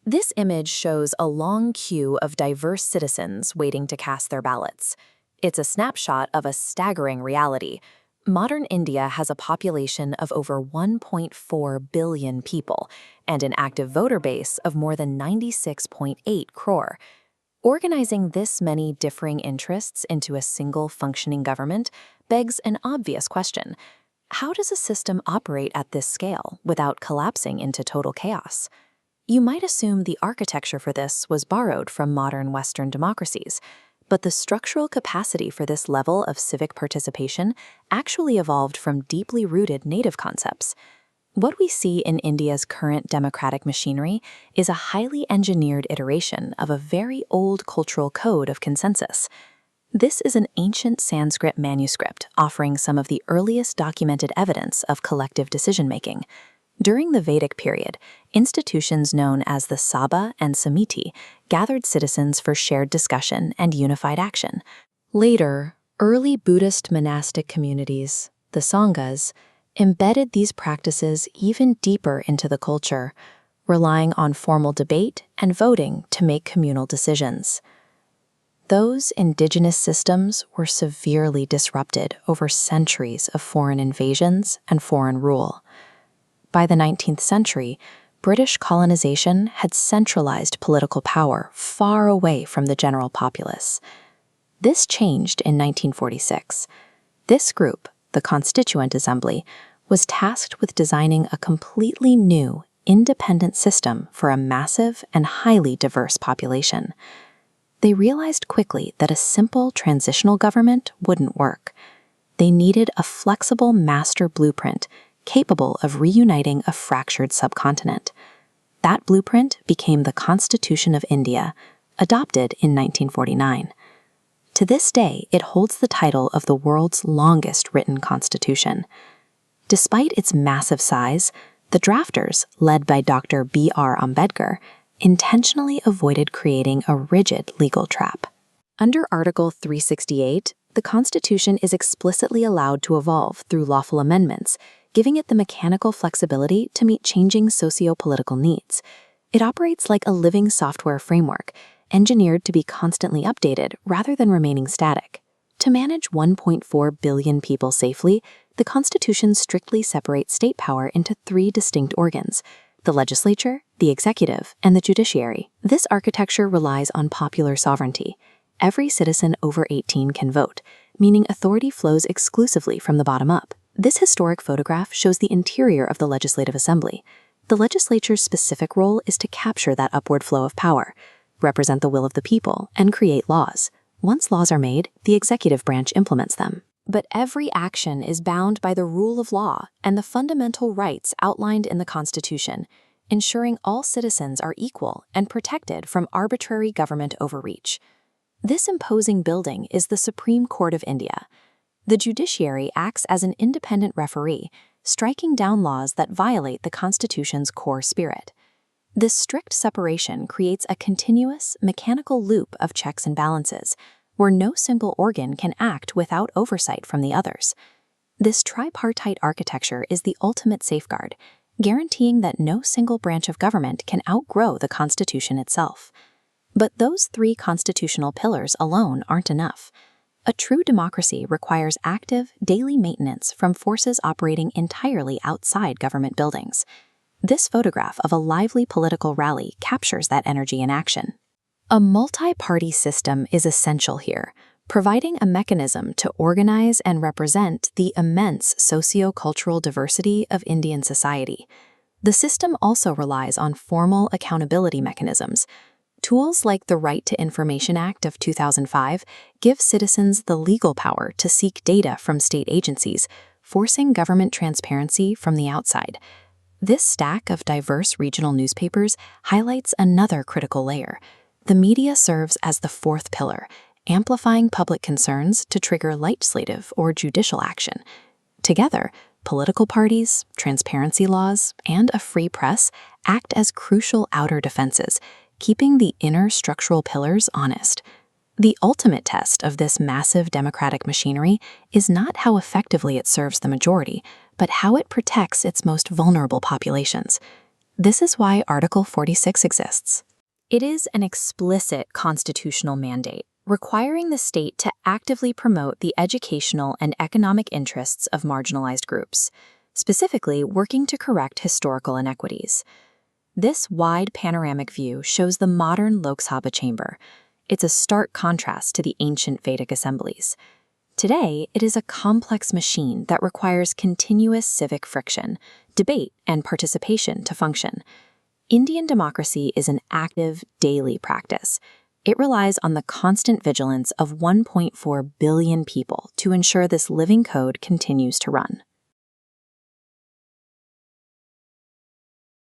This image shows a long queue of diverse citizens waiting to cast their ballots. It's a snapshot of a staggering reality. Modern India has a population of over 1.4 billion people and an active voter base of more than 96.8 crore. Organizing this many differing interests into a single functioning government begs an obvious question. How does a system operate at this scale without collapsing into total chaos? You might assume the architecture for this was borrowed from modern Western democracies, but the structural capacity for this level of civic participation actually evolved from deeply rooted native concepts. What we see in India's current democratic machinery is a highly engineered iteration of a very old cultural code of consensus. This is an ancient Sanskrit manuscript offering some of the earliest documented evidence of collective decision-making. During the Vedic period, institutions known as the Sabha and Samiti gathered citizens for shared discussion and unified action. Later, early Buddhist monastic communities, the Samghas, embedded these practices even deeper into the culture, relying on formal debate and voting to make communal decisions. Those indigenous systems were severely disrupted over centuries of foreign invasions and foreign rule. By the 19th century, British colonization had centralized political power far away from the general populace. This changed in 1946. This group, the Constituent Assembly, was tasked with designing a completely new, independent system for a massive and highly diverse population. They realized quickly that a simple transitional government wouldn't work. They needed a flexible master blueprint capable of reuniting a fractured subcontinent. That blueprint became the Constitution of India, adopted in 1949. To this day, it holds the title of the world's longest written constitution. Despite its massive size, the drafters, led by Dr. B.R. Ambedkar, intentionally avoided creating a rigid legal trap. Under Article 368, the Constitution is explicitly allowed to evolve through lawful amendments, giving it the mechanical flexibility to meet changing socio-political needs. It operates like a living software framework, engineered to be constantly updated rather than remaining static. To manage 1.4 billion people safely, the Constitution strictly separates state power into three distinct organs: the legislature, the executive, and the judiciary. This architecture relies on popular sovereignty. Every citizen over 18 can vote, meaning authority flows exclusively from the bottom up. This historic photograph shows the interior of the Legislative Assembly. The legislature's specific role is to capture that upward flow of power, represent the will of the people, and create laws. Once laws are made, the executive branch implements them. But every action is bound by the rule of law and the fundamental rights outlined in the Constitution, ensuring all citizens are equal and protected from arbitrary government overreach. This imposing building is the Supreme Court of India. The judiciary acts as an independent referee, striking down laws that violate the Constitution's core spirit. This strict separation creates a continuous, mechanical loop of checks and balances, where no single organ can act without oversight from the others. This tripartite architecture is the ultimate safeguard, guaranteeing that no single branch of government can outgrow the Constitution itself. But those three constitutional pillars alone aren't enough. A true democracy requires active, daily maintenance from forces operating entirely outside government buildings. This photograph of a lively political rally captures that energy in action. A multi-party system is essential here, providing a mechanism to organize and represent the immense socio-cultural diversity of Indian society. The system also relies on formal accountability mechanisms. Tools like the Right to Information Act of 2005 give citizens the legal power to seek data from state agencies, forcing government transparency from the outside. This stack of diverse regional newspapers highlights another critical layer. The media serves as the fourth pillar, amplifying public concerns to trigger legislative or judicial action. Together, political parties, transparency laws, and a free press act as crucial outer defenses, keeping the inner structural pillars honest. The ultimate test of this massive democratic machinery is not how effectively it serves the majority, but how it protects its most vulnerable populations. This is why Article 46 exists. It is an explicit constitutional mandate, requiring the state to actively promote the educational and economic interests of marginalized groups, specifically working to correct historical inequities. This wide panoramic view shows the modern Lok Sabha chamber. It's a stark contrast to the ancient Vedic assemblies. Today, it is a complex machine that requires continuous civic friction, debate, and participation to function. Indian democracy is an active, daily practice. It relies on the constant vigilance of 1.4 billion people to ensure this living code continues to run.